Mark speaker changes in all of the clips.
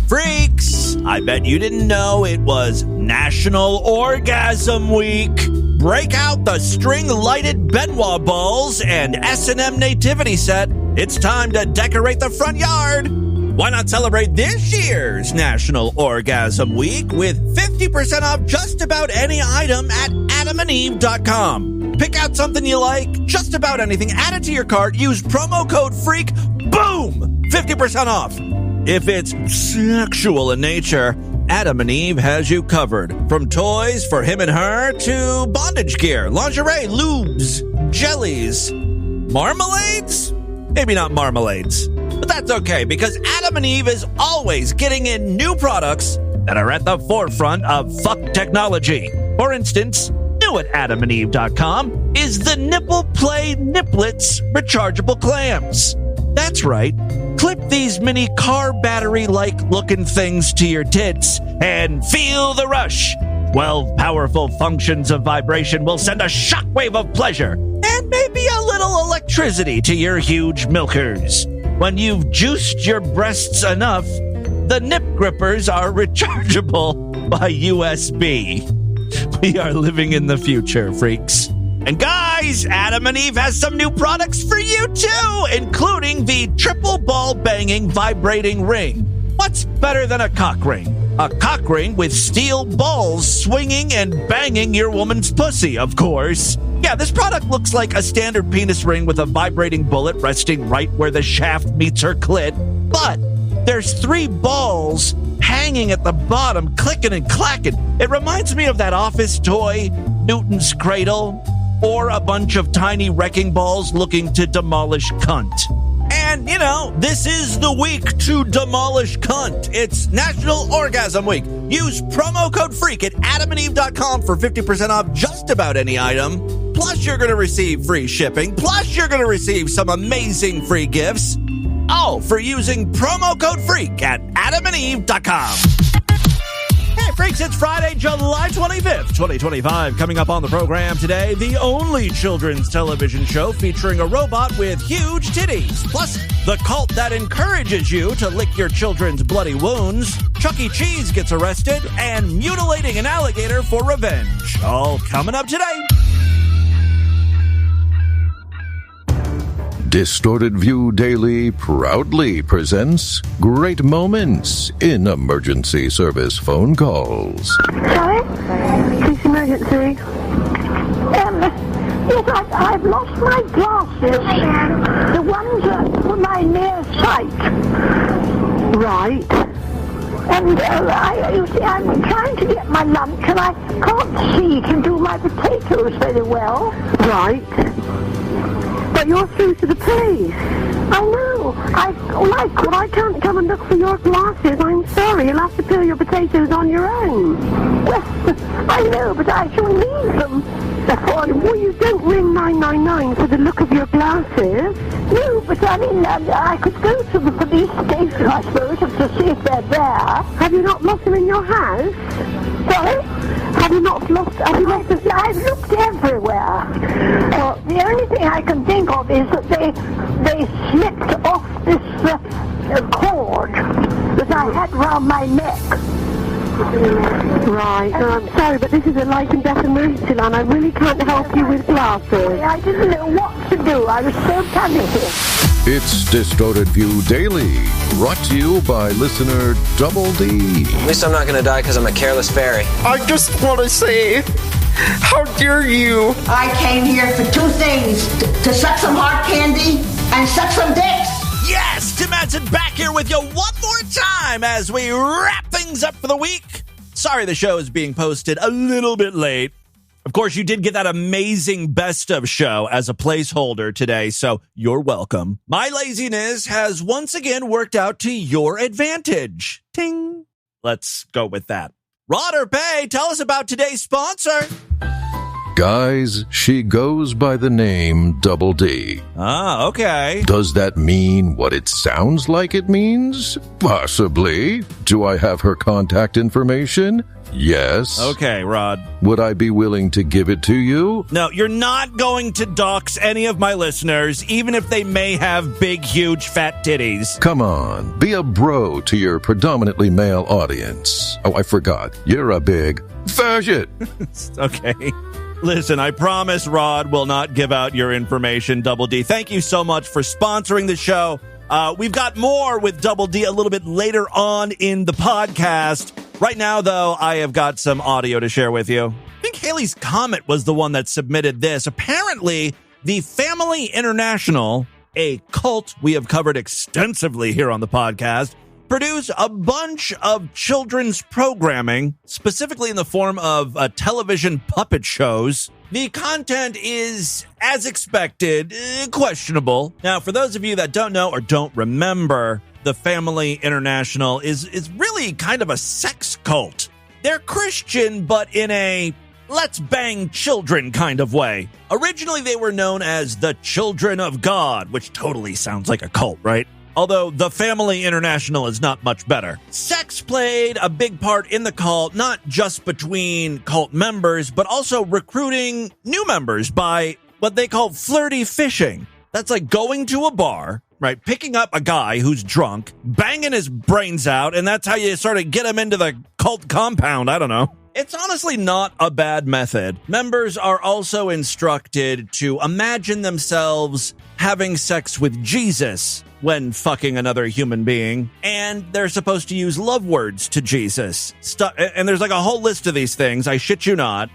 Speaker 1: Freaks, I bet you didn't know it was National Orgasm Week. Break out the string-lighted Benoit balls and S&M nativity set. It's time to decorate the front yard. Why not celebrate this year's National Orgasm Week with 50% off just about any item at adamandeve.com. Pick out something you like, just about anything, add it to your cart, use promo code FREAK, boom, 50% off. If it's sexual in nature, Adam and Eve has you covered. From toys for him and her to bondage gear, lingerie, lubes, jellies, marmalades? Maybe not marmalades, but that's okay because Adam and Eve is always getting in new products that are at the forefront of fuck technology. For instance, new at adamandeve.com is the Nipple Play Niplets rechargeable clams. That's right. Clip these mini car battery-like looking things to your tits and feel the rush. 12 powerful functions of vibration will send a shockwave of pleasure and maybe a little electricity to your huge milkers. When you've juiced your breasts enough, the nip grippers are rechargeable by USB. We are living in the future, freaks. And guys, Adam and Eve has some new products for you too, including the triple ball banging vibrating ring. What's better than a cock ring? A cock ring with steel balls swinging and banging your woman's pussy, of course. Yeah, this product looks like a standard penis ring with a vibrating bullet resting right where the shaft meets her clit. But there's 3 balls hanging at the bottom, clicking and clacking. It reminds me of that office toy, Newton's Cradle, or a bunch of tiny wrecking balls looking to demolish cunt. And, you know, this is the week to demolish cunt. It's National Orgasm Week. Use promo code FREAK at adamandeve.com for 50% off just about any item. Plus, you're going to receive free shipping. Plus, you're going to receive some amazing free gifts. All for using promo code FREAK at adamandeve.com. Hey, freaks, it's Friday, July 25th, 2025. Coming up on the program today, the only children's television show featuring a robot with huge titties. Plus, the cult that encourages you to lick your children's bloody wounds. Chuck E. Cheese gets arrested, and mutilating an alligator for revenge. All coming up today.
Speaker 2: Distorted View Daily proudly presents Great Moments in Emergency Service Phone Calls.
Speaker 3: Sorry? Police emergency. Yes, I've lost my glasses. The ones for my near sight. Right. And you see, I'm trying to get my lunch and I can't see to do my potatoes very well. Right. But you're through to the police. I know. I can't come and look for your glasses. I'm sorry. You'll have to peel your potatoes on your own. Well, I know, but I shall need them. Well, you don't ring 999 for the look of your glasses. No, but I mean, I could go to the police station, I suppose, to see if they're there. Have you not lost them in your house? Sorry? Have you lost them? I've looked everywhere. Well, the only thing I can think of is that they slipped off this cord that I had round my neck. Right. I'm sorry, but this is a life and death emergency line. I really can't help you with glasses. I didn't know what to do. I was so panicky.
Speaker 2: It's Distorted View Daily, brought to you by listener Double D.
Speaker 4: At least I'm not going to die because I'm a careless fairy.
Speaker 5: I just want to say, how dare you?
Speaker 6: I came here for 2 things, to suck some hard candy and suck some dicks.
Speaker 1: Yes, Tim Madsen back here with you one more time as we wrap things up for the week. Sorry the show is being posted a little bit late. Of course, you did get that amazing best of show as a placeholder today, so you're welcome. My laziness has once again worked out to your advantage. Ting. Let's go with that. Rod or Pay, tell us about today's sponsor.
Speaker 2: Guys, she goes by the name Double D.
Speaker 1: Ah, okay.
Speaker 2: Does that mean what it sounds like it means? Possibly. Do I have her contact information? Yes.
Speaker 1: Okay, Rod.
Speaker 2: Would I be willing to give it to you?
Speaker 1: No, you're not going to dox any of my listeners, even if they may have big, huge, fat titties.
Speaker 2: Come on, be a bro to your predominantly male audience. Oh, I forgot. You're a big faggot.
Speaker 1: Okay. Listen, I promise Rod will not give out your information, Double D. Thank you so much for sponsoring the show. We've got more with Double D a little bit later on in the podcast. Right now, though, I have got some audio to share with you. I think Haley's Comet was the one that submitted this. Apparently, the Family International, a cult we have covered extensively here on the podcast, produced a bunch of children's programming, specifically in the form of television puppet shows. The content is, as expected, questionable. Now, for those of you that don't know or don't remember, the Family International is really kind of a sex cult. They're Christian, but in a let's bang children kind of way. Originally, they were known as the Children of God, which totally sounds like a cult, right? Although the Family International is not much better. Sex played a big part in the cult, not just between cult members, but also recruiting new members by what they call flirty fishing. That's like going to a bar, right, picking up a guy who's drunk, banging his brains out, and that's how you sort of get him into the cult compound. I don't know. It's honestly not a bad method. Members are also instructed to imagine themselves having sex with Jesus when fucking another human being, and they're supposed to use love words to Jesus. And there's like a whole list of these things, I shit you not,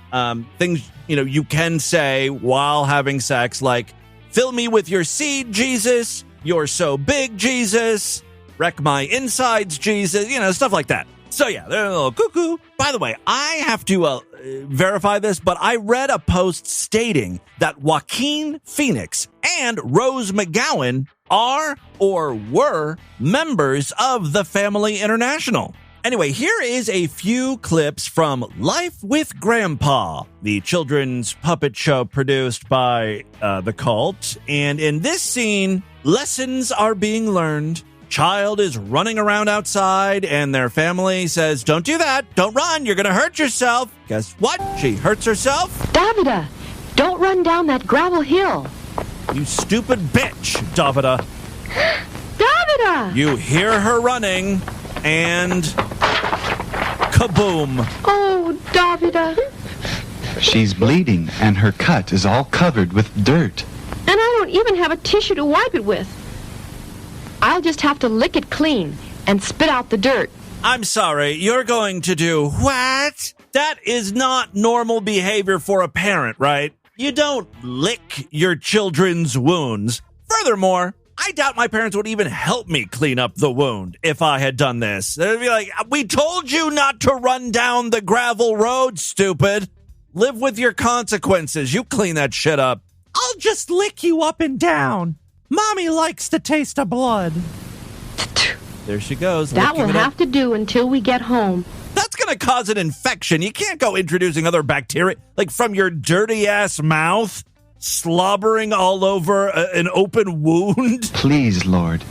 Speaker 1: things, you can say while having sex, like, fill me with your seed, Jesus, you're so big, Jesus, wreck my insides, Jesus, stuff like that. So yeah, they're a little cuckoo. By the way, I have to verify this, but I read a post stating that Joaquin Phoenix and Rose McGowan are or were members of the Family International. Anyway, here is a few clips from Life with Grandpa, the children's puppet show produced by the cult. And in this scene, lessons are being learned. Child is running around outside and their family says, don't do that. Don't run. You're going to hurt yourself. Guess what? She hurts herself.
Speaker 7: Davida, don't run down that gravel hill.
Speaker 1: You stupid bitch, Davida.
Speaker 7: Davida!
Speaker 1: You hear her running and kaboom.
Speaker 7: Oh, Davida.
Speaker 8: She's bleeding and her cut is all covered with dirt.
Speaker 7: And I don't even have a tissue to wipe it with. I'll just have to lick it clean and spit out the dirt.
Speaker 1: I'm sorry, you're going to do what? That is not normal behavior for a parent, right? You don't lick your children's wounds. Furthermore, I doubt my parents would even help me clean up the wound if I had done this. They'd be like, we told you not to run down the gravel road, stupid. Live with your consequences. You clean that shit up. I'll just lick you up and down. Mommy likes the taste of blood. There she goes.
Speaker 7: That will have to do until we get home.
Speaker 1: That's going to cause an infection. You can't go introducing other bacteria, like from your dirty-ass mouth, slobbering all over an open wound.
Speaker 8: Please, Lord,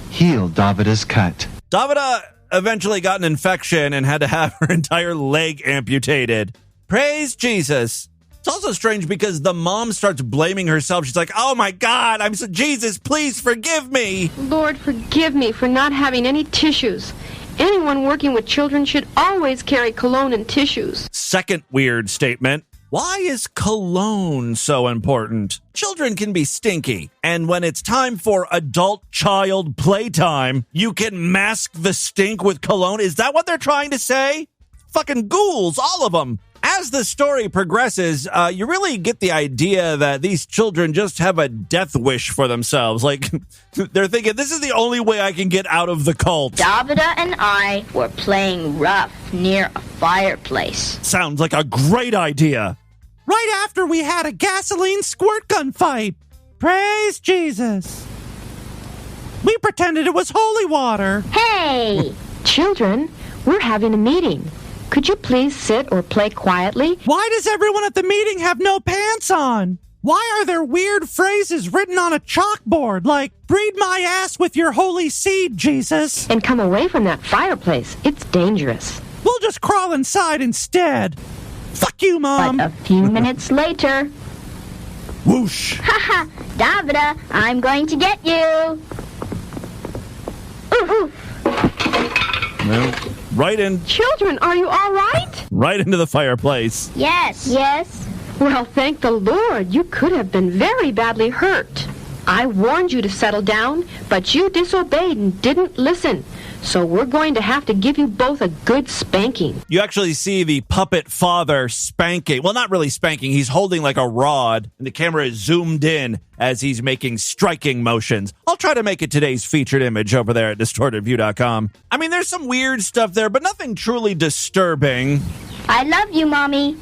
Speaker 8: heal Davida's cut.
Speaker 1: Davida eventually got an infection and had to have her entire leg amputated. Praise Jesus. It's also strange because the mom starts blaming herself. She's like, oh my God, Jesus, please forgive me.
Speaker 7: Lord, forgive me for not having any tissues. Anyone working with children should always carry cologne and tissues.
Speaker 1: Second weird statement. Why is cologne so important? Children can be stinky, and when it's time for adult-child playtime, you can mask the stink with cologne? Is that what they're trying to say? Fucking ghouls, all of them. As the story progresses, you really get the idea that these children just have a death wish for themselves. Like, they're thinking, this is the only way I can get out of the cult.
Speaker 9: Davida and I were playing rough near a fireplace.
Speaker 1: Sounds like a great idea. Right after we had a gasoline squirt gun fight. Praise Jesus. We pretended it was holy water.
Speaker 9: Hey!
Speaker 7: Children, we're having a meeting. Could you please sit or play quietly?
Speaker 10: Why does everyone at the meeting have no pants on? Why are there weird phrases written on a chalkboard like, breed my ass with your holy seed, Jesus?
Speaker 7: And come away from that fireplace. It's dangerous.
Speaker 10: We'll just crawl inside instead. Fuck you, Mom.
Speaker 9: But a few minutes later...
Speaker 10: Whoosh.
Speaker 9: Haha, Davida, I'm going to get you. Ooh.
Speaker 1: Well, right in.
Speaker 7: Children, are you all right?
Speaker 1: Right into the fireplace.
Speaker 9: Yes.
Speaker 7: Well, thank the Lord. You could have been very badly hurt. I warned you to settle down, but you disobeyed and didn't listen. So we're going to have to give you both a good spanking.
Speaker 1: You actually see the puppet father spanking. Well, not really spanking. He's holding like a rod, and the camera is zoomed in as he's making striking motions. I'll try to make it today's featured image over there at DistortedView.com. I mean, there's some weird stuff there, but nothing truly disturbing.
Speaker 9: I love you, Mommy.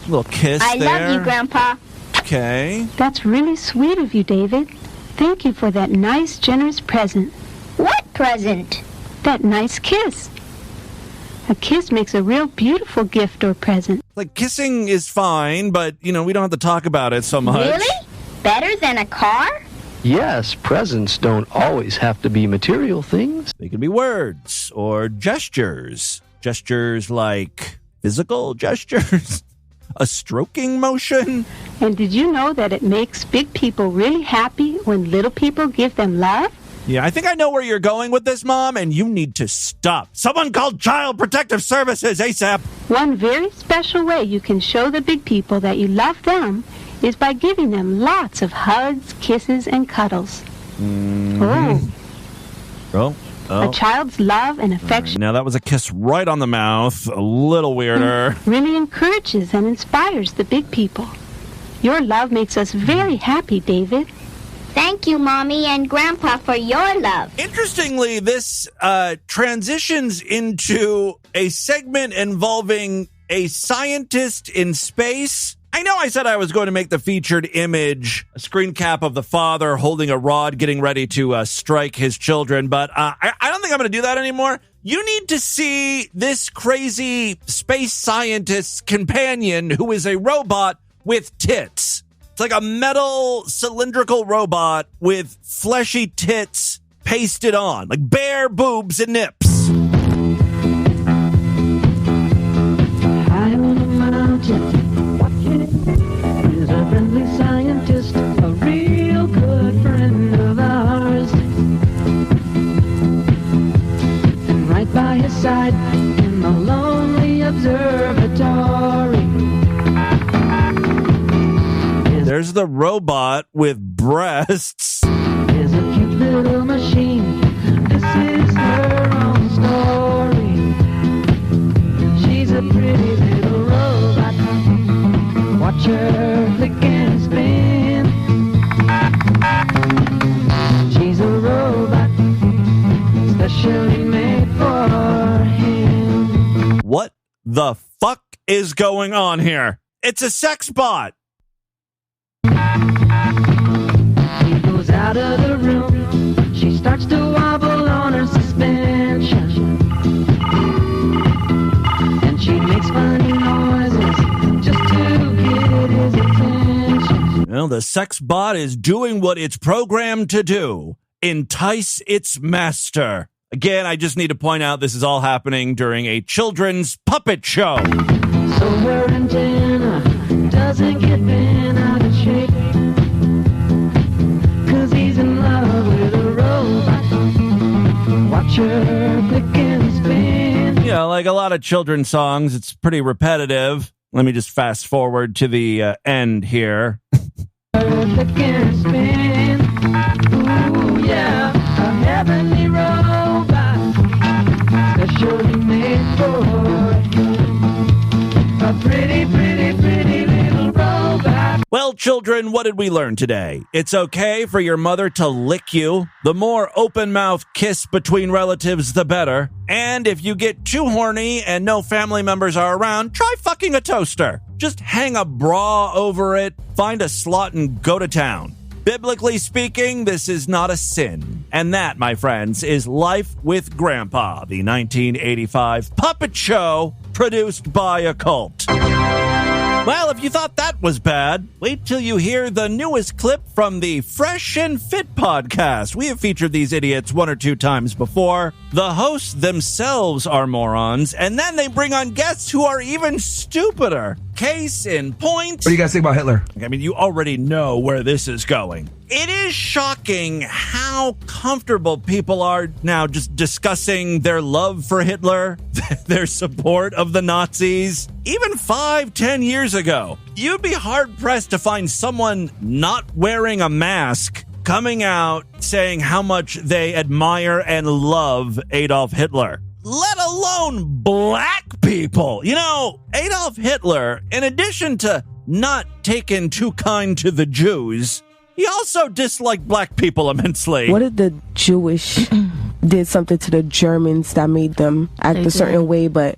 Speaker 1: Little kiss
Speaker 9: I
Speaker 1: there.
Speaker 9: love you, Grandpa.
Speaker 1: Okay.
Speaker 11: That's really sweet of you, David. Thank you for that nice, generous present.
Speaker 9: What present?
Speaker 11: That nice kiss. A kiss makes a real beautiful gift or present.
Speaker 1: Like, kissing is fine, but, we don't have to talk about it so much.
Speaker 9: Really? Better than a car?
Speaker 12: Yes, presents don't always have to be material things.
Speaker 1: They can be words or gestures. Gestures like physical gestures. A stroking motion.
Speaker 11: And did you know that it makes big people really happy when little people give them love?
Speaker 1: Yeah, I think I know where you're going with this, Mom, and you need to stop. Someone call Child Protective Services ASAP.
Speaker 11: One very special way you can show the big people that you love them is by giving them lots of hugs, kisses, and cuddles.
Speaker 1: Oh.
Speaker 11: A child's love and affection
Speaker 1: Now, that was a kiss right on the mouth. A little weirder.
Speaker 11: really encourages and inspires the big people. Your love makes us very happy, David.
Speaker 9: Thank you, Mommy and Grandpa, for your love.
Speaker 1: Interestingly, this transitions into a segment involving a scientist in space. I know I said I was going to make the featured image a screen cap of the father holding a rod getting ready to strike his children, but I don't think I'm going to do that anymore. You need to see this crazy space scientist's companion who is a robot with tits. It's like a metal cylindrical robot with fleshy tits pasted on, like bare boobs and nips.
Speaker 13: High on a mountain, watching is a friendly scientist, a real good friend of ours. And right by his side in the lonely observatory,
Speaker 1: there's the robot with breasts.
Speaker 13: is a cute little machine. This is her own story. She's a pretty little robot. Watch her flick and spin. She's a robot, specially made for him.
Speaker 1: What the fuck is going on here? It's a sex bot.
Speaker 13: He goes out of the room. She starts to wobble on her suspension. And she makes funny noises just to get his attention.
Speaker 1: Well, the sex bot is doing what it's programmed to do. Entice its master. Again, I just need to point out this is all happening during a children's puppet show.
Speaker 13: So her antenna doesn't get bent out of shape. 'Cause he's in love with a robot. Watch her flick and spin.
Speaker 1: Yeah, like a lot of children's songs, it's pretty repetitive. Let me just fast forward to the end here.
Speaker 13: Her flick and spin. Ooh, yeah, a heavenly robot, specially made for him. A pretty, pretty, pretty little robot.
Speaker 1: Well, children, what did we learn today? It's okay for your mother to lick you. The more open-mouth kiss between relatives, the better. And if you get too horny and no family members are around, try fucking a toaster. Just hang a bra over it, find a slot and go to town. Biblically speaking, this is not a sin. And that, my friends, is Life with Grandpa, the 1985 puppet show produced by a cult. Well, if you thought that was bad, wait till you hear the newest clip from the Fresh and Fit podcast. We have featured these idiots one or two times before. The hosts themselves are morons, and then they bring on guests who are even stupider. Case in point.
Speaker 14: What do you guys think about Hitler?
Speaker 1: I mean, you already know where this is going. It is shocking how comfortable people are now just discussing their love for Hitler, their support of the Nazis. Even 5-10 years ago, you'd be hard-pressed to find someone not wearing a mask coming out saying how much they admire and love Adolf Hitler, let alone black people. You know, Adolf Hitler, in addition to not taking too kind to the Jews, he also disliked black people immensely.
Speaker 15: What if the Jewish did something to the Germans that made them act a certain way, but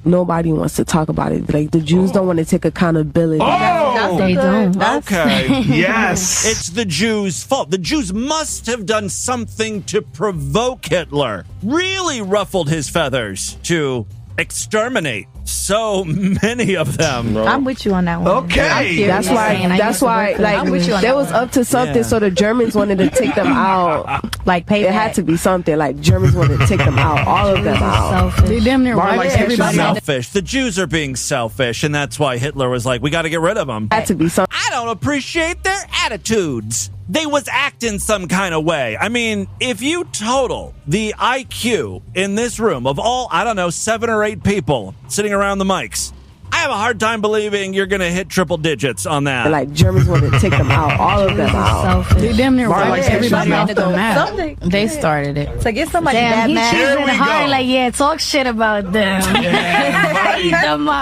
Speaker 15: nobody wants to talk about it? Like, the Jews don't want to take accountability.
Speaker 16: They don't.
Speaker 1: Okay.
Speaker 14: Yes.
Speaker 1: It's the Jews' fault. The Jews must have done something to provoke Hitler. Really ruffled his feathers to exterminate so many of them.
Speaker 16: I'm with you on that one.
Speaker 14: Okay.
Speaker 15: That's why, like, they was up to something, so the Germans wanted to take them out.
Speaker 16: Like, payback.
Speaker 15: It had to be something. Like, Germans wanted to take them out, all of them out.
Speaker 16: They damn near wiped everybody.
Speaker 1: Selfish. The Jews are being selfish, and that's why Hitler was like, we got to get rid of them.
Speaker 15: Had to be something.
Speaker 1: I don't appreciate their attitudes. They was acting some kind of way. I mean, if you total the IQ in this room of all, 7 or 8 people sitting around the mics, I have a hard time believing you're going to hit triple digits on that.
Speaker 15: Like, Germans wanted to take them out, all of them out.
Speaker 16: They damn near wiped everybody off the map.
Speaker 17: Something.
Speaker 16: They started it.
Speaker 17: So get somebody
Speaker 16: Damn,
Speaker 17: that
Speaker 16: he
Speaker 17: mad.
Speaker 16: choosing hard, like, yeah, talk shit about them.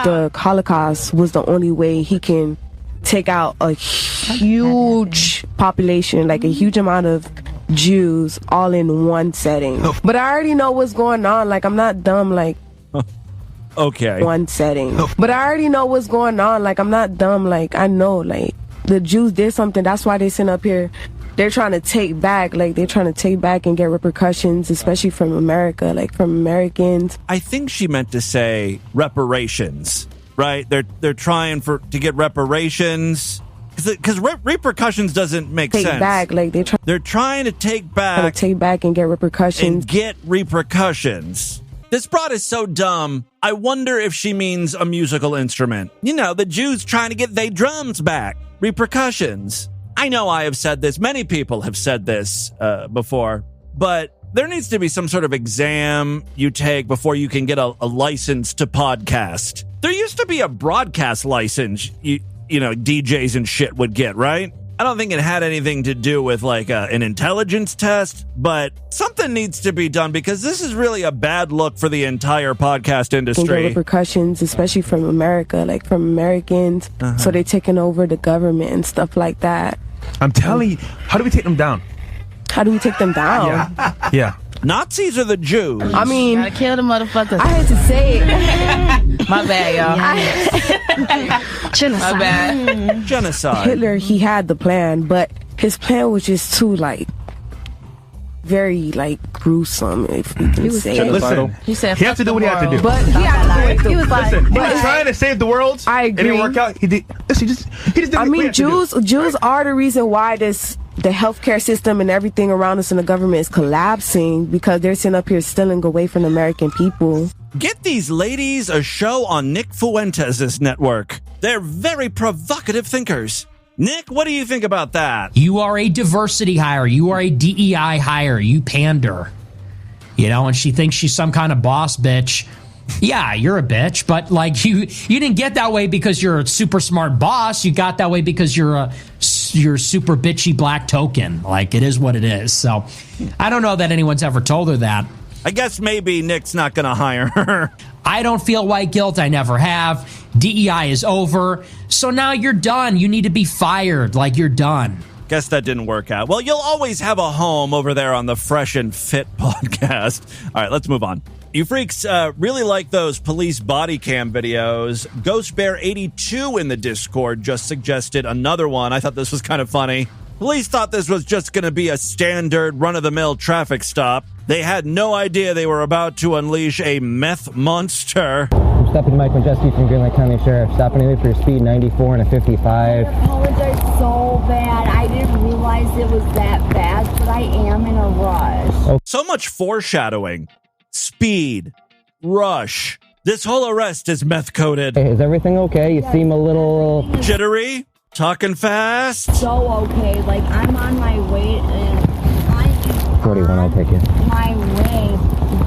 Speaker 15: The Holocaust was the only way he can take out a huge population, like a huge amount of Jews all in one setting. But I already know what's going on. Like, I'm not dumb, like,
Speaker 1: okay.
Speaker 15: One setting. But I already know what's going on. Like, I'm not dumb. Like, I know, like, the Jews did something. That's why they sent up here. They're trying to take back, like, they're trying to take back and get repercussions, especially from America, like, from Americans.
Speaker 1: I think she meant to say reparations, right? They're trying to get reparations. Because repercussions doesn't make sense.
Speaker 15: Take back, like,
Speaker 1: they're trying to take back.
Speaker 15: Take back and get repercussions.
Speaker 1: And get repercussions. This broad is so dumb, I wonder if she means a musical instrument. You know, the Jews trying to get their drums back. Repercussions. I know I have said this. Many people have said this before. But there needs to be some sort of exam you take before you can get a license to podcast. There used to be a broadcast license, you know, DJs and shit would get, right? I don't think it had anything to do with like an intelligence test, but something needs to be done because this is really a bad look for the entire podcast industry.
Speaker 15: And repercussions, especially from America, like from Americans. So they're taking over the government and stuff like that.
Speaker 14: I'm telling you, how do we take them down?
Speaker 15: How do we take them down?
Speaker 14: Yeah.
Speaker 1: Nazis are the Jews.
Speaker 15: I mean,
Speaker 16: gotta kill the motherfuckers.
Speaker 15: I had to say it.
Speaker 16: My bad, y'all.
Speaker 15: Genocide.
Speaker 16: My bad.
Speaker 1: Genocide.
Speaker 15: Hitler, he had the plan, but his plan was just too, like, very, like, gruesome, if we can say it.
Speaker 14: Listen,
Speaker 16: he said,
Speaker 14: he had to do what he had to do.
Speaker 15: But he had to do it.
Speaker 17: He was like,
Speaker 14: Listen, he was trying to save the world.
Speaker 15: I agree.
Speaker 14: It didn't work out. He just did
Speaker 15: I mean, Jews are the reason why the healthcare system and everything around us in the government is collapsing, because they're sitting up here stealing away from the American people.
Speaker 1: Get these ladies a show on Nick Fuentes' network. They're very provocative thinkers. Nick, what do you think about that?
Speaker 18: You are a diversity hire. You are a DEI hire. You pander. You know, and she thinks she's some kind of boss bitch. Yeah, you're a bitch, but like you didn't get that way because you're a super smart boss. You got that way because you're super bitchy black token. Like, it is what it is. So I don't know that anyone's ever told her that.
Speaker 1: I guess maybe Nick's not going to hire her.
Speaker 18: I don't feel white guilt. I never have. DEI is over. So now you're done. You need to be fired. Like, you're done.
Speaker 1: Guess that didn't work out. Well, you'll always have a home over there on the Fresh and Fit podcast. All right, let's move on. You freaks really like those police body cam videos. Ghost Bear 82 in the Discord just suggested another one. I thought this was kind of funny. Police thought this was just going to be a standard run-of-the-mill traffic stop. They had no idea they were about to unleash a meth monster.
Speaker 17: I'm Stepping Mike Majeski from Green Lake County Sheriff. Stopping you for your speed 94 and a 55.
Speaker 9: I apologize so bad. I didn't realize it was that bad, but I am in a rush.
Speaker 1: So much foreshadowing. Speed. Rush. This whole arrest is meth-coded.
Speaker 17: Hey, is everything okay? You seem a little...
Speaker 1: jittery? Talking fast?
Speaker 9: So okay, like I'm on my way and
Speaker 17: 41, I'll take you.
Speaker 9: my way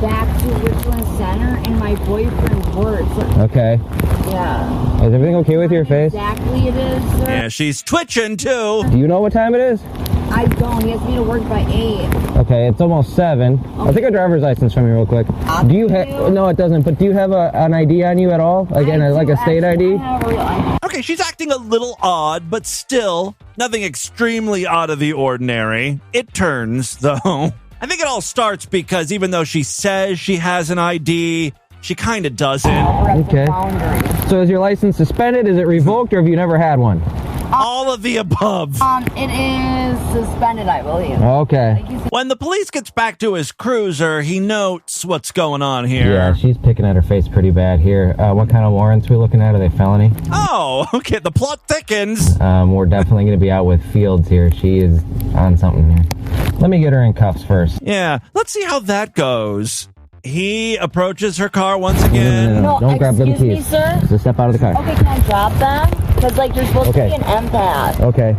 Speaker 9: back to Richland Center and my boyfriend works.
Speaker 17: Okay.
Speaker 9: Yeah.
Speaker 17: Is everything okay with your face?
Speaker 9: Exactly it is, sir.
Speaker 1: Yeah, she's twitching too.
Speaker 17: Do you know what time it is?
Speaker 9: I don't. He has me to work by 8.
Speaker 17: Okay, it's almost 7. I'll take a driver's license from you real quick. Do you have... No, it doesn't. But do you have an ID on you at all? Again, like a state ID?
Speaker 1: Okay, she's acting a little odd, but still nothing extremely out of the ordinary. It turns, though. I think it all starts because even though she says she has an ID, she kind of doesn't.
Speaker 17: Okay. So is your license suspended? Is it revoked, or have you never had one?
Speaker 1: All of the above.
Speaker 9: It is suspended, I believe.
Speaker 17: Okay.
Speaker 1: When the police gets back to his cruiser, he notes what's going on here.
Speaker 17: Yeah, she's picking at her face pretty bad here. What kind of warrants we looking at? Are they felony?
Speaker 1: Oh, okay. The plot thickens.
Speaker 17: We're definitely going to be out with Fields here. She is on something here. Let me get her in cuffs first.
Speaker 1: Yeah, let's see how that goes. He approaches her car once again.
Speaker 17: No, don't grab them keys.
Speaker 9: Excuse me, sir?
Speaker 17: Just step out of the car.
Speaker 9: Okay, can I drop them? Because, like, you're supposed to be an empath.
Speaker 17: Okay.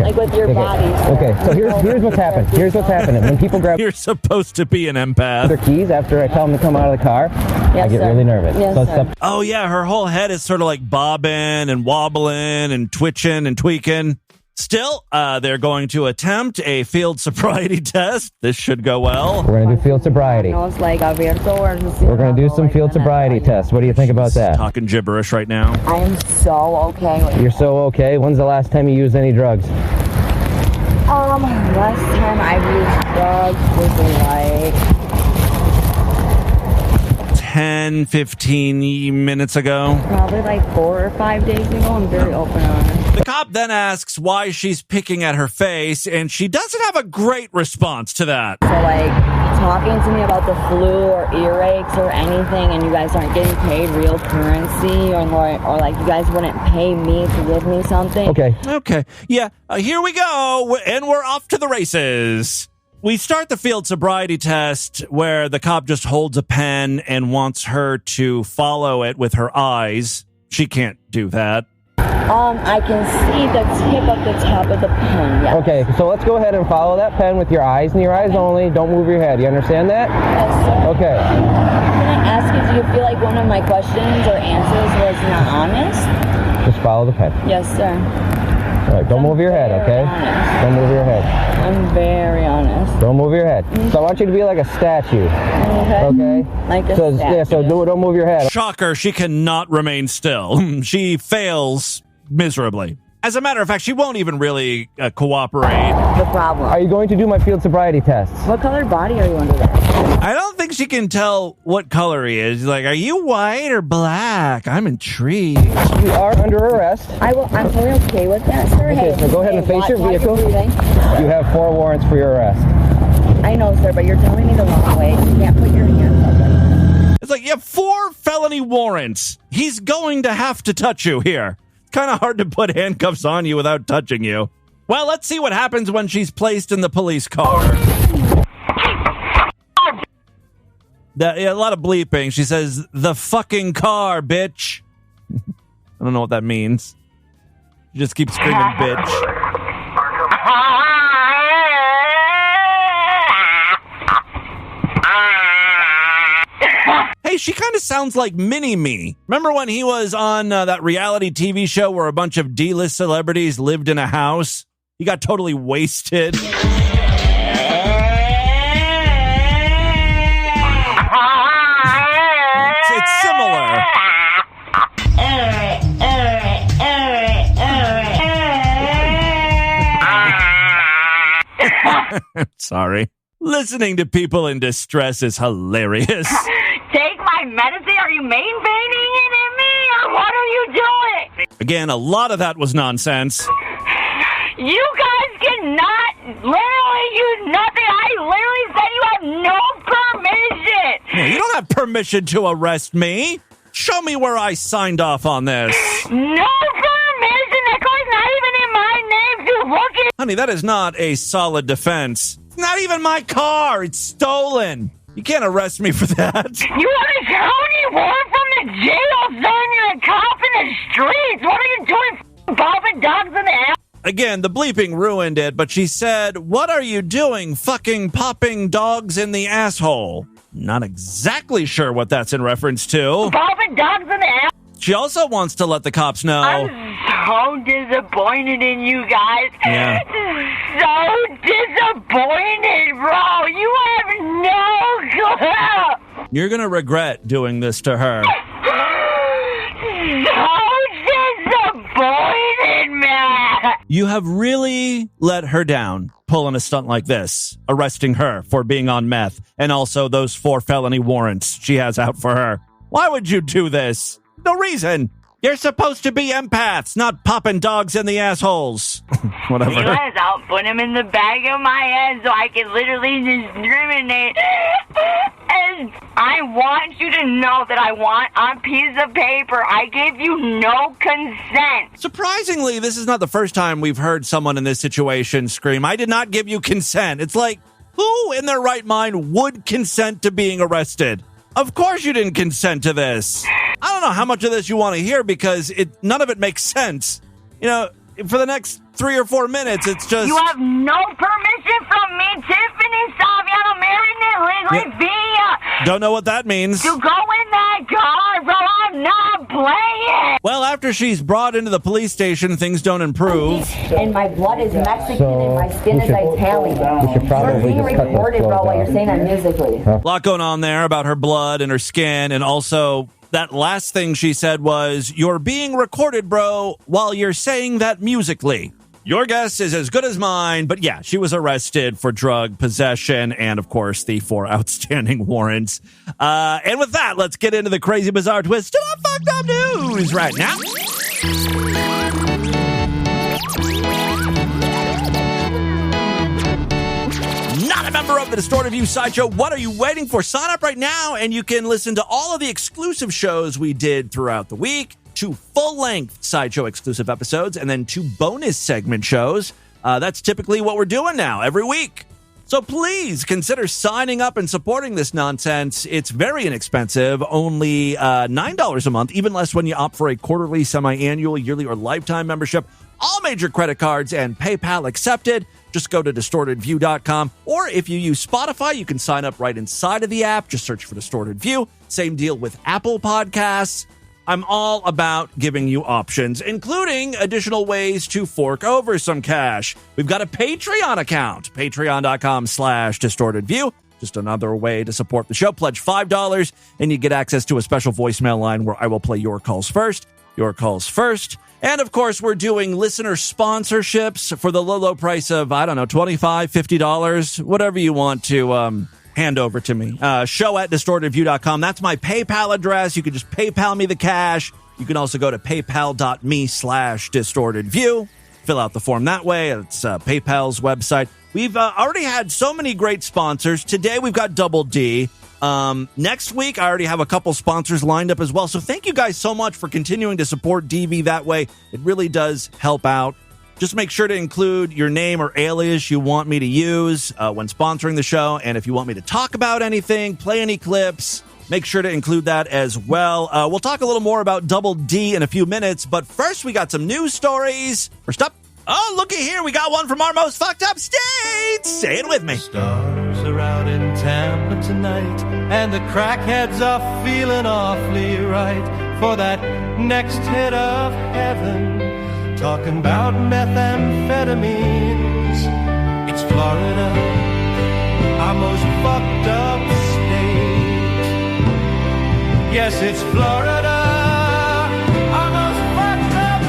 Speaker 9: Like, with your body.
Speaker 17: Okay, so here's what's happened. Here's what's happening. When people grab
Speaker 1: You're supposed to be an empath.
Speaker 17: their keys after I tell them to come out of the car, I get really nervous.
Speaker 9: Yes,
Speaker 17: So
Speaker 9: sir.
Speaker 17: step
Speaker 1: Oh, yeah, her whole head is sort of like bobbing and wobbling and twitching and tweaking. Still, they're going to attempt a field sobriety test. This should go well.
Speaker 17: We're going to do field sobriety.
Speaker 9: No, it's like abierto or
Speaker 17: We're going to do some field sobriety tests. What do you think about that?
Speaker 1: Talking gibberish right now.
Speaker 9: I am so okay with
Speaker 17: You're so okay. When's the last time you used any drugs?
Speaker 9: Last time I used drugs was like
Speaker 1: 10, 15 minutes ago.
Speaker 9: probably like 4 or 5 days ago. I'm very open on it.
Speaker 1: The cop then asks why she's picking at her face, and she doesn't have a great response to that.
Speaker 9: So like talking to me about the flu or earaches or anything, and you guys aren't getting paid real currency, or like you guys wouldn't pay me to give me something.
Speaker 1: Okay. Yeah, here we go, and we're off to the races. We start the field sobriety test where the cop just holds a pen and wants her to follow it with her eyes. She can't do that.
Speaker 9: I can see the tip of the top of the pen. Yes.
Speaker 17: Okay, so let's go ahead and follow that pen with your eyes and your eyes only. Don't move your head. You understand that?
Speaker 9: Yes, sir.
Speaker 17: Okay.
Speaker 9: Can I ask you, do you feel like one of my questions or answers was not honest?
Speaker 17: Just follow the pen.
Speaker 9: Yes, sir.
Speaker 17: All right, don't move your head, okay? Don't move your head.
Speaker 9: I'm very honest.
Speaker 17: Don't move your head. So I want you to be like a statue. Okay?
Speaker 9: Like a
Speaker 17: So
Speaker 9: statue.
Speaker 17: yeah, so don't move your head.
Speaker 1: Shocker, she cannot remain still. She fails miserably. As a matter of fact, she won't even really cooperate.
Speaker 9: The problem.
Speaker 17: Are you going to do my field sobriety tests?
Speaker 9: What colored body are you under there?
Speaker 1: I don't think she can tell what color he is. She's like, are you white or black? I'm intrigued.
Speaker 17: You are under arrest.
Speaker 9: I'm totally okay with that, sir.
Speaker 17: Okay, so go ahead and face your vehicle. You have 4 warrants for your arrest.
Speaker 9: I know, sir, but you're telling me the wrong way. You can't put your hands up like that.
Speaker 1: It's like, you have 4 felony warrants. He's going to have to touch you here. It's kind of hard to put handcuffs on you without touching you. Well, let's see what happens when she's placed in the police car. A lot of bleeping. She says, the fucking car, bitch. I don't know what that means. She just keeps screaming, bitch. Hey, she kind of sounds like Mini-Me. Remember when he was on that reality TV show where a bunch of D-list celebrities lived in a house? He got totally wasted. It's similar. Sorry. Listening to people in distress is hilarious.
Speaker 19: Take my medicine? Are you main-baiting it at me? Or what are you doing?
Speaker 1: Again, a lot of that was nonsense.
Speaker 19: You guys get literally used nothing. I literally said you have no permission.
Speaker 1: Yeah, you don't have permission to arrest me. Show me where I signed off on this.
Speaker 19: No permission. That car's not even in my name to look at.
Speaker 1: Honey, that is not a solid defense. It's not even my car. It's stolen. You can't arrest me for that.
Speaker 19: You have a county warrant from the jail, son. You're a cop in the streets. What are you doing, popping dogs in the ass?
Speaker 1: Again, the bleeping ruined it, but she said, what are you doing fucking popping dogs in the asshole? Not exactly sure what that's in reference to.
Speaker 19: Popping dogs in the ass?
Speaker 1: She also wants to let the cops know.
Speaker 19: I'm so disappointed in you guys.
Speaker 1: Yeah.
Speaker 19: So disappointed, bro. You have no clue.
Speaker 1: You're going to regret doing this to her.
Speaker 19: So disappointed, man.
Speaker 1: You have really let her down, pulling a stunt like this, arresting her for being on meth, and also those 4 felony warrants she has out for her. Why would you do this? No reason. You're supposed to be empaths, not popping dogs in the assholes. Whatever.
Speaker 19: Yes, I'll put him in the back of my head so I can literally discriminate. And I want you to know that I want a piece of paper. I gave you no consent.
Speaker 1: Surprisingly, this is not the first time we've heard someone in this situation scream, I did not give you consent. It's like, who in their right mind would consent to being arrested? Of course you didn't consent to this. I don't know how much of this you want to hear because none of it makes sense. You know, for the next 3 or 4 minutes, it's just...
Speaker 19: You have no permission from me, Tiffany Saviano, married illegally via...
Speaker 1: Don't know what that means.
Speaker 19: To go in that car, bro. I'm not playing.
Speaker 1: Well, after she's brought into the police station, things don't improve.
Speaker 9: And my blood is Mexican and my skin is Italian. You're being recorded, bro, while you're saying that musically.
Speaker 1: A lot going on there about her blood and her skin, and also... That last thing she said was, you're being recorded, bro, while you're saying that musically. Your guess is as good as mine, but yeah, she was arrested for drug possession and, of course, the 4 outstanding warrants. And with that, let's get into the crazy, bizarre twist of fucked up news right now. Not a member of the Distorted View Sideshow. What are you waiting for? Sign up right now and you can listen to all of the exclusive shows we did throughout the week, 2 full-length Sideshow exclusive episodes, and then 2 bonus segment shows. That's typically what we're doing now every week. So please consider signing up and supporting this nonsense. It's very inexpensive, only $9 a month, even less when you opt for a quarterly, semi-annual, yearly, or lifetime membership. All major credit cards and PayPal accepted. Just go to distortedview.com, or if you use Spotify, you can sign up right inside of the app. Just search for Distorted View. Same deal with Apple Podcasts. I'm all about giving you options, including additional ways to fork over some cash. We've got a Patreon account, patreon.com/distortedview. Just another way to support the show. Pledge $5, and you get access to a special voicemail line where I will play your calls first. Your calls first. And, of course, we're doing listener sponsorships for the low, low price of, I don't know, $25, $50, whatever you want to hand over to me. Show at distortedview.com. That's my PayPal address. You can just PayPal me the cash. You can also go to paypal.me/distortedview. Fill out the form that way. It's PayPal's website. We've already had so many great sponsors. Today, we've got Double D. Next week, I already have a couple sponsors lined up as well. So thank you guys so much for continuing to support DV that way. It really does help out. Just make sure to include your name or alias you want me to use when sponsoring the show. And if you want me to talk about anything, play any clips, make sure to include that as well. We'll talk a little more about Double D in a few minutes. But first, we got some news stories. First up, oh, looky here. We got one from our most fucked up states. Say it with me.
Speaker 13: Stars are out in Tampa tonight, and the crackheads are feeling awfully right for that next hit of heaven. Talking about methamphetamines. It's Florida, our most fucked up state. Yes, it's Florida, our most fucked up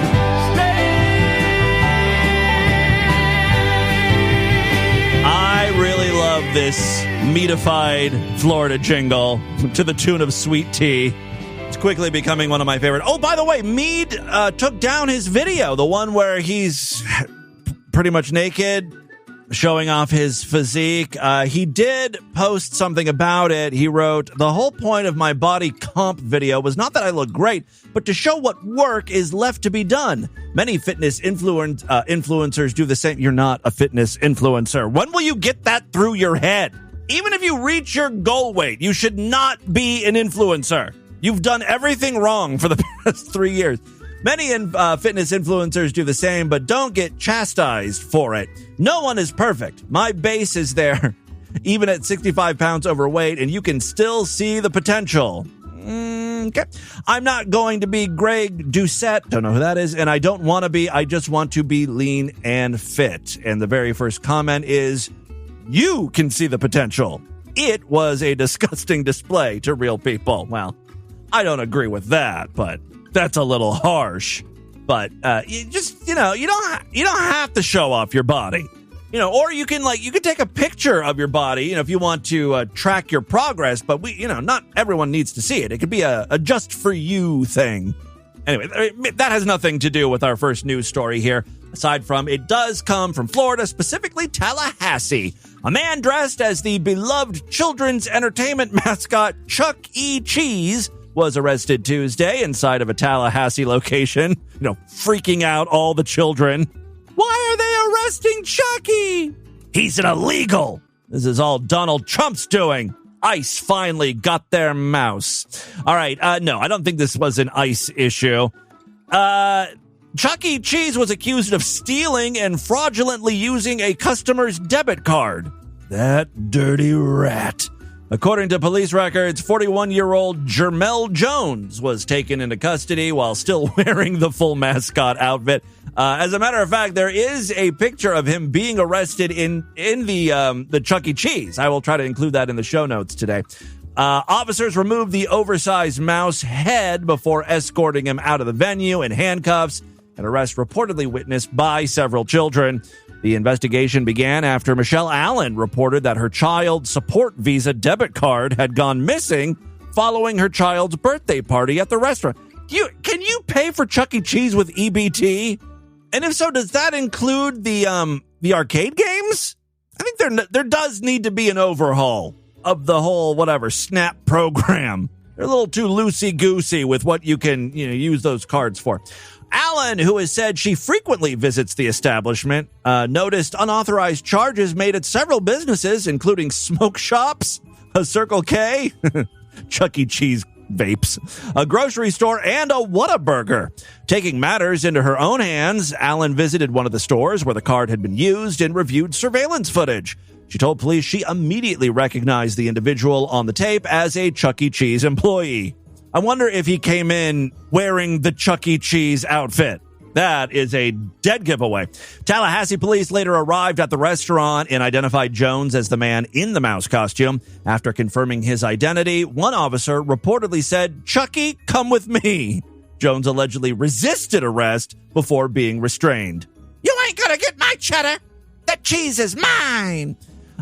Speaker 13: state.
Speaker 1: I really love this meatified Florida jingle to the tune of Sweet Tea. It's quickly becoming one of my favorite. Oh, by the way, Mead took down his video, the one where he's pretty much naked, showing off his physique. He did post something about it. He wrote, "The whole point of my body comp video was not that I look great, but to show what work is left to be done. Many fitness influencers do the same." You're not a fitness influencer. When will you get that through your head? Even if you reach your goal weight, you should not be an influencer. You've done everything wrong for the past 3 years. Many fitness influencers do the same, but don't get chastised for it. No one is perfect. My base is there, even at 65 pounds overweight, and you can still see the potential. Okay. I'm not going to be Greg Doucette, don't know who that is, and I don't want to be. I just want to be lean and fit. And the very first comment is, you can see the potential. It was a disgusting display to real people. Well, I don't agree with that, but that's a little harsh. But you don't have to show off your body. Or you can take a picture of your body, if you want to track your progress, but not everyone needs to see it. It could be a just for you thing. Anyway, that has nothing to do with our first news story here. Aside from, it does come from Florida, specifically Tallahassee. A man dressed as the beloved children's entertainment mascot Chuck E. Cheese was arrested Tuesday inside of a Tallahassee location, freaking out all the children. Why are they arresting Chucky? He's an illegal. This is all Donald Trump's doing. ICE finally got their mouse. All right, no, I don't think this was an ICE issue. Chuck E. Cheese was accused of stealing and fraudulently using a customer's debit card. That dirty rat. According to police records, 41-year-old Jermel Jones was taken into custody while still wearing the full mascot outfit. As a matter of fact, there is a picture of him being arrested in the Chuck E. Cheese. I will try to include that in the show notes today. Officers removed the oversized mouse head before escorting him out of the venue in handcuffs, an arrest reportedly witnessed by several children. The investigation began after Michelle Allen reported that her child support Visa debit card had gone missing following her child's birthday party at the restaurant. Can you pay for Chuck E. Cheese with EBT? And if so, does that include the arcade games? I think there does need to be an overhaul of the whole Snap program. They're a little too loosey-goosey with what you can use those cards for. Allen, who has said she frequently visits the establishment, noticed unauthorized charges made at several businesses, including smoke shops, a Circle K, Chuck E. Cheese vapes, a grocery store, and a Whataburger. Taking matters into her own hands, Allen visited one of the stores where the card had been used and reviewed surveillance footage. She told police she immediately recognized the individual on the tape as a Chuck E. Cheese employee. I wonder if he came in wearing the Chuck E. Cheese outfit. That is a dead giveaway. Tallahassee police later arrived at the restaurant and identified Jones as the man in the mouse costume. After confirming his identity, one officer reportedly said, "Chucky, come with me." Jones allegedly resisted arrest before being restrained. "You ain't gonna get my cheddar. The cheese is mine."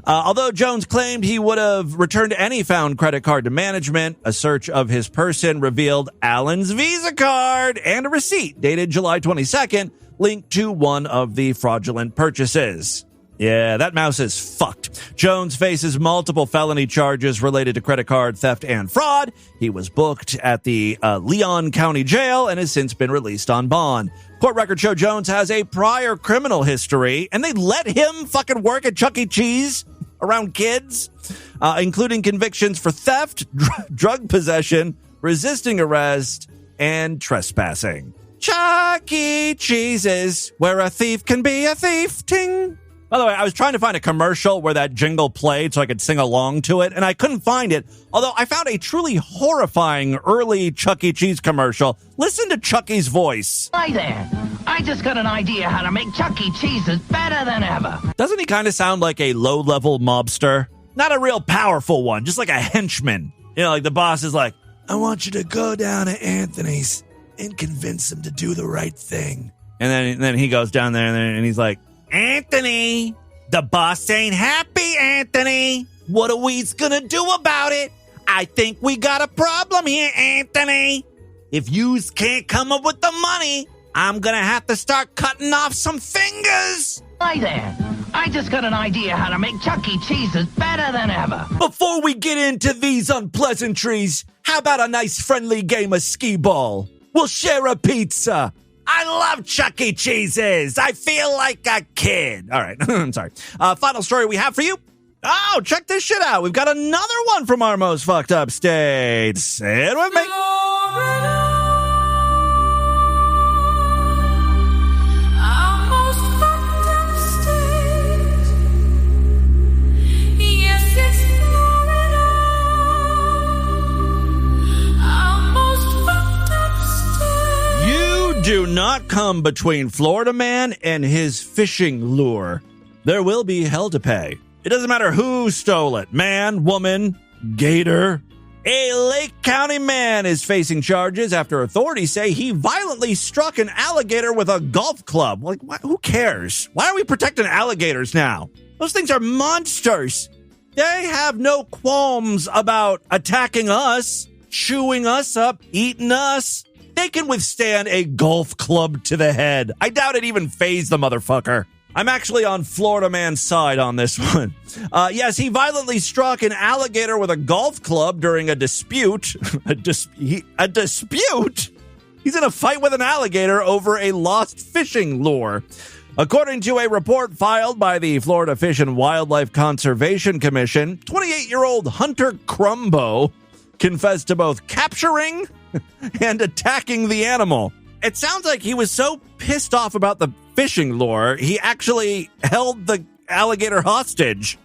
Speaker 1: Although Jones claimed he would have returned any found credit card to management, a search of his person revealed Allen's Visa card and a receipt dated July 22nd linked to one of the fraudulent purchases. Yeah, that mouse is fucked. Jones faces multiple felony charges related to credit card theft and fraud. He was booked at the Leon County Jail and has since been released on bond. Court records show Jones has a prior criminal history, and they let him fucking work at Chuck E. Cheese around kids, including convictions for theft, drug possession, resisting arrest, and trespassing. Chuck E. Cheese's, where a thief can be a thief. Ting. By the way, I was trying to find a commercial where that jingle played so I could sing along to it, and I couldn't find it, although I found a truly horrifying early Chuck E. Cheese commercial. Listen to Chucky's voice.
Speaker 20: Hi there. I just got an idea how to make Chuck E. Cheeses better than ever.
Speaker 1: Doesn't he kind of sound like a low-level mobster? Not a real powerful one, just like a henchman. Like the boss is like, "I want you to go down to Anthony's and convince him to do the right thing." And then he goes down there and he's like, "Anthony, the boss ain't happy, Anthony. What are we gonna do about it? I think we got a problem here, Anthony. If yous can't come up with the money, I'm gonna have to start cutting off some fingers."
Speaker 20: Hi there. I just got an idea how to make Chuck E. Cheese's better than ever.
Speaker 1: Before we get into these unpleasantries, how about a nice friendly game of skee ball? We'll share a pizza. I love Chuck E. Cheese's. I feel like a kid. All right, I'm sorry. Final story we have for you. Oh, check this shit out. We've got another one from our most fucked up state. Say it with me. You do not come between Florida man and his fishing lure. There will be hell to pay. It doesn't matter who stole it. Man, woman, gator. A Lake County man is facing charges after authorities say he violently struck an alligator with a golf club. Like, who cares? Why are we protecting alligators now? Those things are monsters. They have no qualms about attacking us, chewing us up, eating us. They can withstand a golf club to the head. I doubt it even fazed the motherfucker. I'm actually on Florida man's side on this one. Yes, he violently struck an alligator with a golf club during a dispute. A dispute? He's in a fight with an alligator over a lost fishing lure. According to a report filed by the Florida Fish and Wildlife Conservation Commission, 28-year-old Hunter Crumbo confessed to both capturing and attacking the animal. It sounds like he was so pissed off about the fishing lure, he actually held the alligator hostage.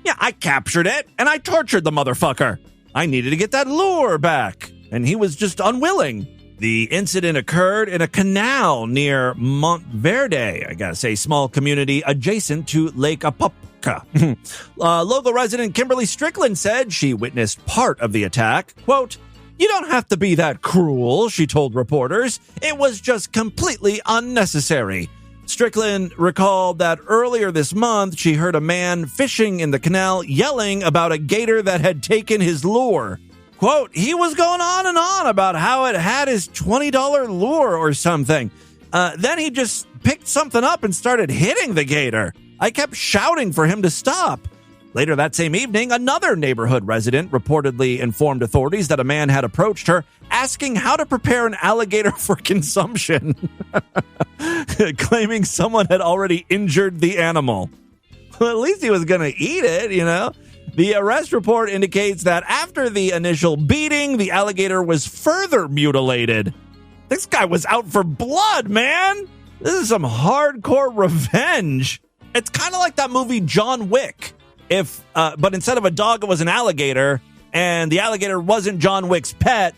Speaker 1: Yeah, I captured it, and I tortured the motherfucker. I needed to get that lure back, and he was just unwilling. The incident occurred in a canal near Montverde, I guess, a small community adjacent to Lake Apopka. Local resident Kimberly Strickland said she witnessed part of the attack. Quote, "You don't have to be that cruel," she told reporters. "It was just completely unnecessary." Strickland recalled that earlier this month, she heard a man fishing in the canal yelling about a gator that had taken his lure. Quote, "He was going on and on about how it had his $20 lure or something. Then he just picked something up and started hitting the gator. I kept shouting for him to stop." Later that same evening, another neighborhood resident reportedly informed authorities that a man had approached her asking how to prepare an alligator for consumption, claiming someone had already injured the animal. Well, at least he was going to eat it, you know? The arrest report indicates that after the initial beating, the alligator was further mutilated. This guy was out for blood, man. This is some hardcore revenge. It's kind of like that movie John Wick. But instead of a dog, it was an alligator, and the alligator wasn't John Wick's pet.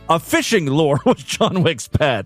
Speaker 1: A fishing lure was John Wick's pet.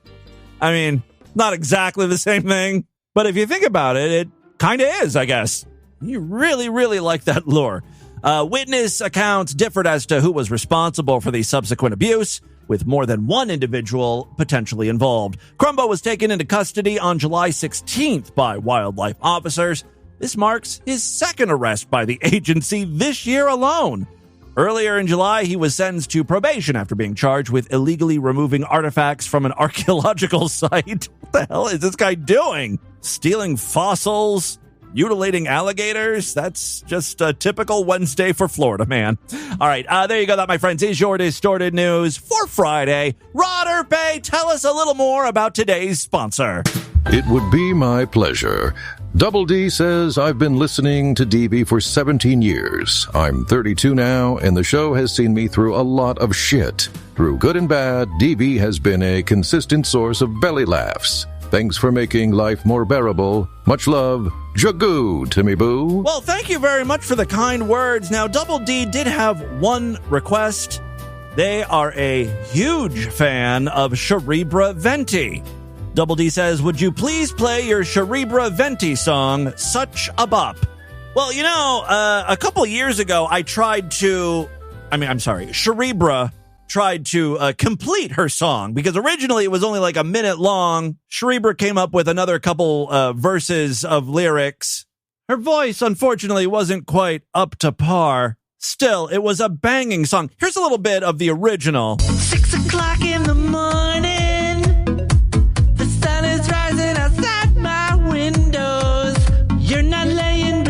Speaker 1: I mean, not exactly the same thing, but if you think about it, it kind of is, I guess. You really, really like that lure. Witness accounts differed as to who was responsible for the subsequent abuse, with more than one individual potentially involved. Crumbo was taken into custody on July 16th by wildlife officers. This marks his second arrest by the agency this year alone. Earlier in July, he was sentenced to probation after being charged with illegally removing artifacts from an archaeological site. What the hell is this guy doing? Stealing fossils? Mutilating alligators? That's just a typical Wednesday for Florida, man. All right, there you go. That, my friends, is your Distorted News for Friday. Rod Urpe, tell us a little more about today's sponsor.
Speaker 2: It would be my pleasure. Double D says, I've been listening to DB for 17 years. I'm 32 now, and the show has seen me through a lot of shit. Through good and bad, DB has been a consistent source of belly laughs. Thanks for making life more bearable. Much love, Jagoo, Timmy Boo.
Speaker 1: Well, thank you very much for the kind words. Now, Double D did have one request. They are a huge fan of Cerebra Venti. Double D says, would you please play your Cerebra Venti song, Such a Bop? Well, you know, a couple years ago, Cerebra tried to complete her song, because originally it was only like a minute long. Cerebra came up with another couple verses of lyrics. Her voice, unfortunately, wasn't quite up to par. Still, it was a banging song. Here's a little bit of the original.
Speaker 13: 6 o'clock in the morning. The sun is rising outside my windows. You're not laying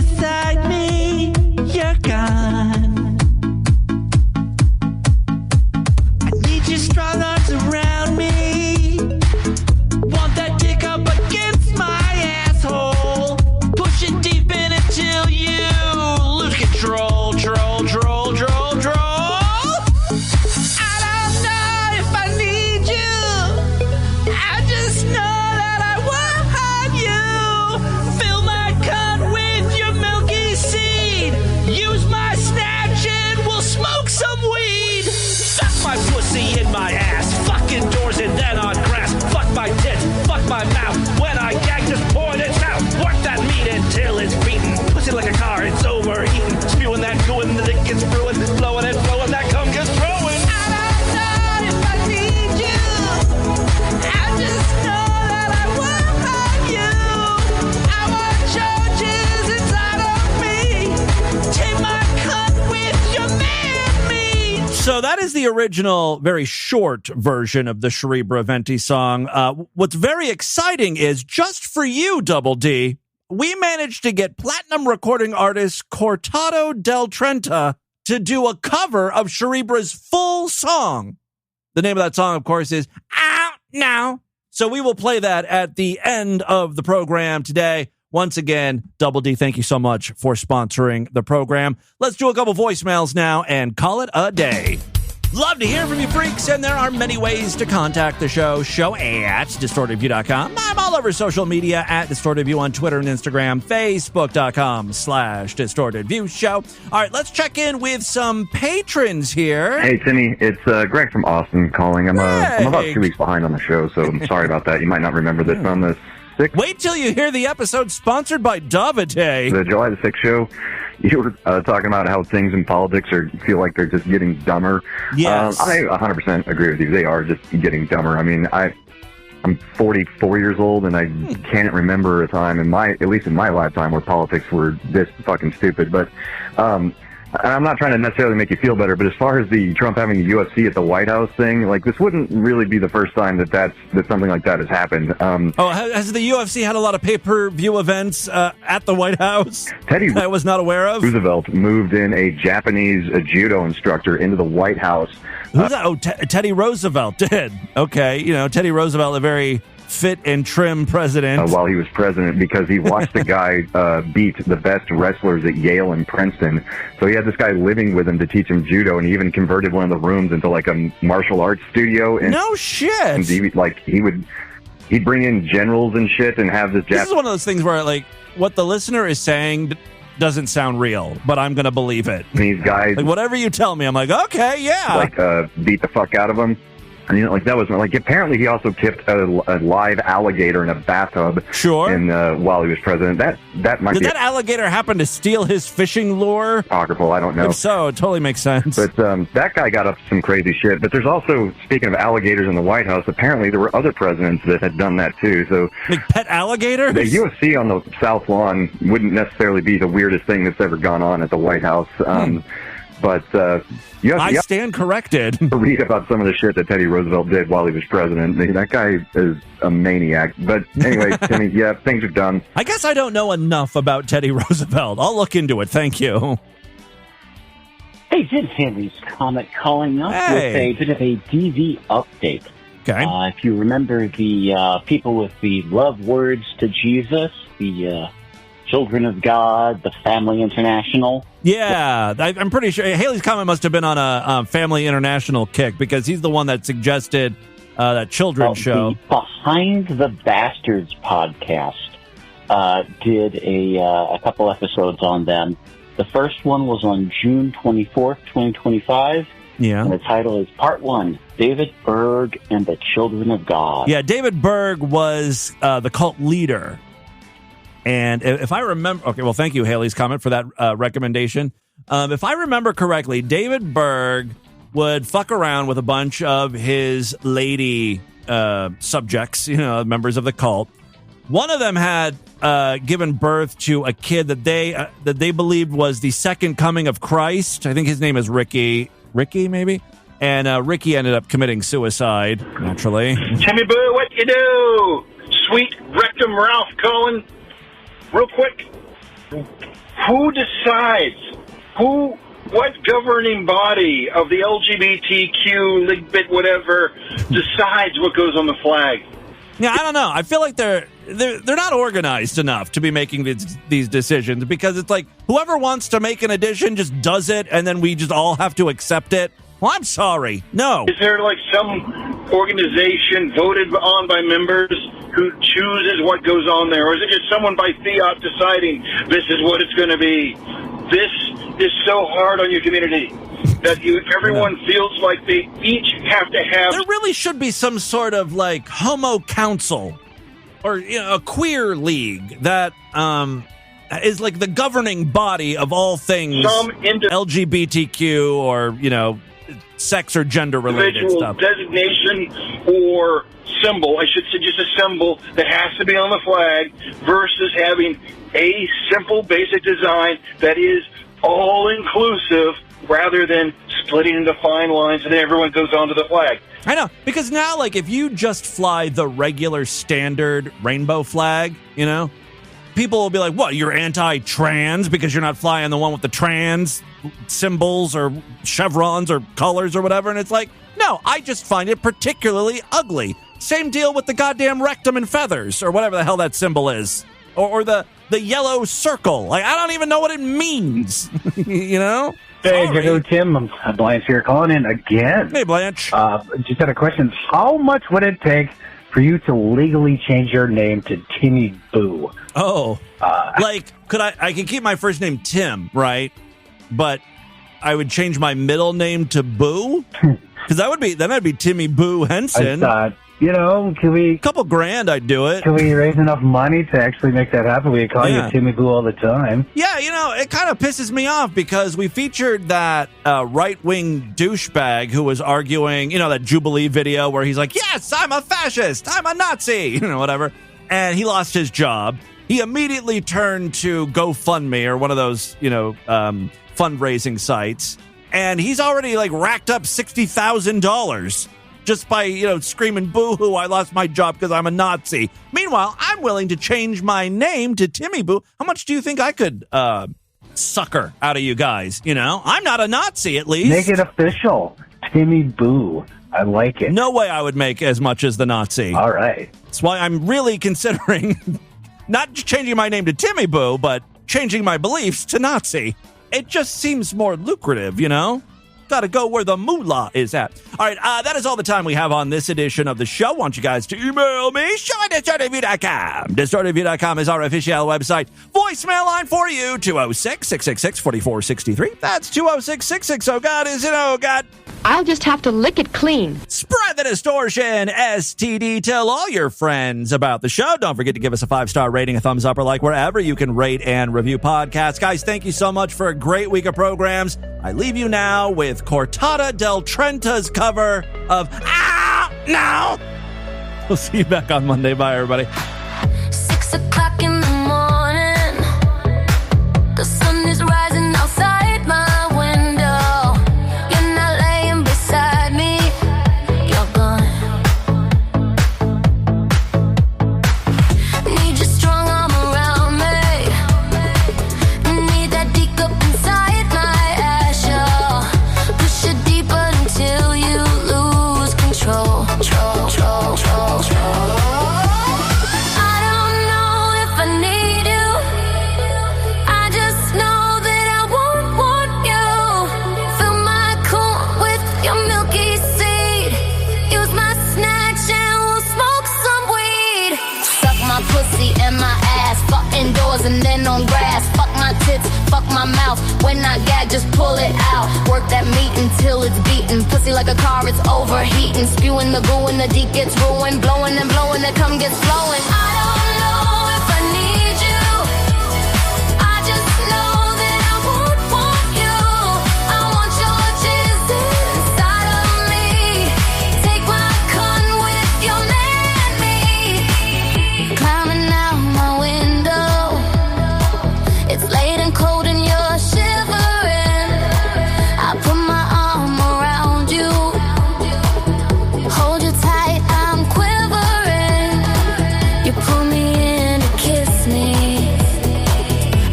Speaker 1: the original, very short version of the Cerebra Venti song. What's very exciting is, just for you, Double D, we managed to get platinum recording artist Cortado del Trenta to do a cover of Cerebra's full song. The name of that song, of course, is Out Now. So we will play that at the end of the program today. Once again, Double D, thank you so much for sponsoring the program. Let's do a couple voicemails now and call it a day. Love to hear from you, freaks, and there are many ways to contact the show. Show at DistortedView.com. I'm all over social media at DistortedView on Twitter and Instagram, Facebook.com/DistortedView Show. All right, let's check in with some patrons here.
Speaker 21: Hey, Timmy, it's Greg from Austin calling. I'm about 2 weeks behind on the show, so I'm sorry about that. You might not remember this on the 6th.
Speaker 1: Wait till you hear the episode sponsored by Davide.
Speaker 21: The July the 6th show. You were talking about how things in politics feel like they're just getting dumber.
Speaker 1: Yes.
Speaker 21: I 100% agree with you. They are just getting dumber. I mean, I'm 44 years old, and I can't remember a time at least in my lifetime, where politics were this fucking stupid. But I'm not trying to necessarily make you feel better, but as far as the Trump having the UFC at the White House thing, like, this wouldn't really be the first time that something like that has happened.
Speaker 1: Has the UFC had a lot of pay-per-view events at the White House that I was not aware of?
Speaker 21: Roosevelt moved in a Japanese judo instructor into the White House.
Speaker 1: Who's that? Oh, Teddy Roosevelt did. Okay, Teddy Roosevelt, a very fit and trim president.
Speaker 21: While he was president, because he watched the guy beat the best wrestlers at Yale and Princeton. So he had this guy living with him to teach him judo, and he even converted one of the rooms into like a martial arts studio. And,
Speaker 1: no shit!
Speaker 21: And he'd bring in generals and shit and have this.
Speaker 1: This is one of those things where, like, what the listener is saying doesn't sound real, but I'm going to believe it.
Speaker 21: These guys,
Speaker 1: like, whatever you tell me, I'm like, okay, yeah.
Speaker 21: Like, beat the fuck out of him. And, that was, like, apparently he also kept a live alligator in a bathtub.
Speaker 1: Sure.
Speaker 21: And while he was president. That might
Speaker 1: Did
Speaker 21: be...
Speaker 1: that alligator happen to steal his fishing lure?
Speaker 21: Apocryphal, I don't know.
Speaker 1: If so, it totally makes sense.
Speaker 21: But that guy got up to some crazy shit. But there's also, speaking of alligators in the White House, apparently there were other presidents that had done that too. So,
Speaker 1: like pet alligators?
Speaker 21: The UFC on the South Lawn wouldn't necessarily be the weirdest thing that's ever gone on at the White House. But
Speaker 1: I stand corrected.
Speaker 21: Read about some of the shit that Teddy Roosevelt did while he was president. That guy is a maniac. But anyway, Timmy, yeah, things are done.
Speaker 1: I guess I don't know enough about Teddy Roosevelt. I'll look into it. Thank you.
Speaker 22: Hey, this is Henry's Comet calling up with a bit of a DV update.
Speaker 1: Okay.
Speaker 22: If you remember the people with the love words to Jesus, the Children of God, the Family International.
Speaker 1: Yeah, I'm pretty sure Haley's Comet must have been on a Family International kick, because he's the one that suggested that children's show.
Speaker 22: The Behind the Bastards podcast did a couple episodes on them. The first one was on June 24th, 2025.
Speaker 1: Yeah.
Speaker 22: And the title is Part 1, David Berg and the Children of God.
Speaker 1: Yeah, David Berg was the cult leader. And if I remember... Okay, well, thank you, Haley's Comet, for that recommendation. If I remember correctly, David Berg would fuck around with a bunch of his lady subjects, members of the cult. One of them had given birth to a kid that they believed was the second coming of Christ. I think his name is Ricky. Ricky, maybe? And Ricky ended up committing suicide, naturally.
Speaker 23: Timmy Boo, what you do? Sweet Rectum Ralph calling. Real quick, who decides? What governing body of the LGBTQ, Ligbit, whatever, decides what goes on the flag?
Speaker 1: Yeah, I don't know. I feel like they're not organized enough to be making these decisions, because it's like whoever wants to make an addition just does it, and then we just all have to accept it. Well, I'm sorry. No.
Speaker 23: Is there like some organization voted on by members who chooses what goes on there? Or is it just someone by fiat deciding this is what it's going to be? This is so hard on your community that everyone feels like they each have to have...
Speaker 1: There really should be some sort of like homo council or a queer league that is like the governing body of all things LGBTQ or, sex or gender related stuff.
Speaker 23: Designation or symbol, I should say just a symbol that has to be on the flag versus having a simple basic design that is all-inclusive rather than splitting into fine lines and then everyone goes onto the flag.
Speaker 1: I know, because now, like, if you just fly the regular standard rainbow flag, you know, people will be like, what, you're anti-trans because you're not flying the one with the trans symbols or chevrons or colors or whatever? And it's like, no, I just find it particularly ugly. Same deal with the goddamn rectum and feathers or whatever the hell that symbol is. Or the yellow circle. Like, I don't even know what it means, you know?
Speaker 3: Hey, Jago Tim, I'm Blanche here calling in again.
Speaker 1: Hey, Blanche.
Speaker 3: Just had a question. How much would it take for you to legally change your name to Timmy Boo?
Speaker 1: Oh, like, I can keep my first name Tim, right? But I would change my middle name to Boo? Because then I'd be Timmy Boo Henson.
Speaker 3: I thought, you know, can we...
Speaker 1: Couple grand, I'd do it.
Speaker 3: Can we raise enough money to actually make that happen? We call you Timmy Boo all the time.
Speaker 1: Yeah, you know, it kind of pisses me off because we featured that right-wing douchebag who was arguing, you know, that Jubilee video where he's like, yes, I'm a fascist, I'm a Nazi, you know, whatever. And he lost his job. He immediately turned to GoFundMe or one of those, you know, fundraising sites. And he's already, like, racked up $60,000 just by, you know, screaming, boo-hoo, I lost my job because I'm a Nazi. Meanwhile, I'm willing to change my name to Timmy Boo. How much do you think I could sucker out of you guys? You know, I'm not a Nazi, at least.
Speaker 3: Make it official. Timmy Boo. I like it.
Speaker 1: No way I would make as much as the Nazi.
Speaker 3: All right.
Speaker 1: That's why I'm really considering not changing my name to Timmy Boo, but changing my beliefs to Nazi. It just seems more lucrative, you know? Gotta go where the moolah is at. All right, that is all the time we have on this edition of the show. I want you guys to email me, show@distortedview.com. Distortedview.com is our official website. Voicemail line for you, 206-666-4463. That's 206-660-GOD is an O-God.
Speaker 7: I'll just have to lick it clean.
Speaker 1: Spread the distortion, STD. Tell all your friends about the show. Don't forget to give us a 5-star rating, a thumbs up, or like wherever you can rate and review podcasts. Guys, thank you so much for a great week of programs. I leave you now with Cortada del Trenta's cover of Now. We'll see you back on Monday. Bye, everybody.
Speaker 4: 6 o'clock in the morning. The sun is rising outside my window. You're not laying beside me. You're gone. Need your strong arm around me. Need that deep up inside my ass, yo. Push it deeper until you lose control. And then on grass, fuck my tits, fuck my mouth. When I gag, just pull it out. Work that meat until it's beaten. Pussy like a car, it's overheating. Spewing the goo and the deep gets ruined. Blowing and blowing, the cum gets flowing. I don't know if I need you. I just know that I want you. I want your jizz inside of me. Take my con with your man me. Climbing out my window. It's late and cold and you're shivering. I put my arm around you. Hold you tight, I'm quivering. You pull me in to kiss me.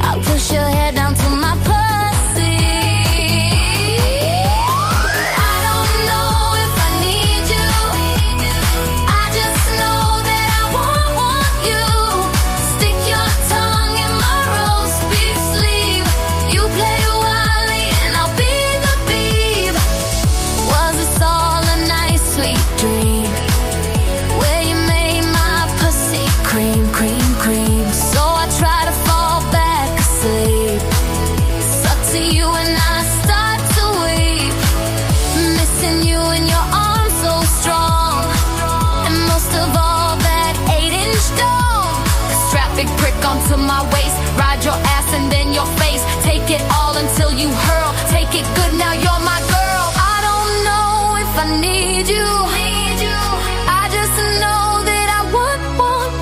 Speaker 4: I push your head down to my pussy. I don't know if I need you. I just know that I want you. Stick your tongue in my roast beef sleeve. You play Wally and I'll be the beef. Was this all a nice sweet dream? Where you made my pussy cream, cream, cream. So I try to fall back asleep. Suck to you and I start to weep. Missing you in your arms so strong. And most of all that 8-inch dong. Strap big prick onto my waist. Ride your ass and then your face. Take it all until you hurl. Take it good, now you're my girl. I don't know if I need you. I just know that I want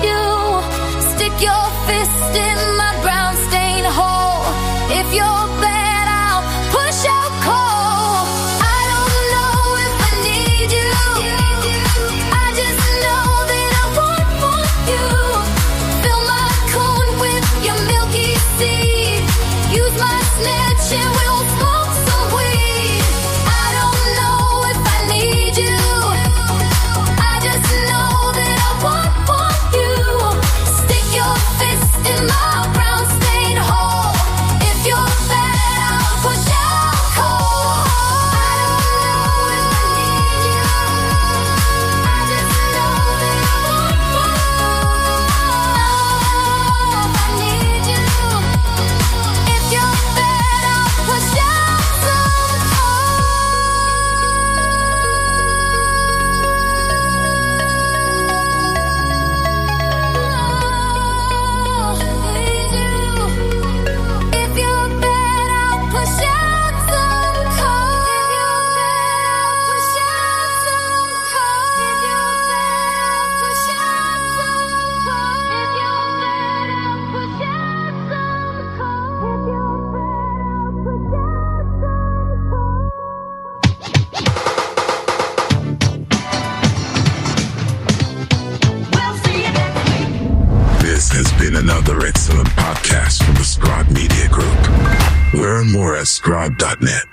Speaker 4: you. Stick your fist in my brown stain hole. If you're bad,
Speaker 5: another excellent podcast from the Scribe Media Group. Learn more at scribe.net.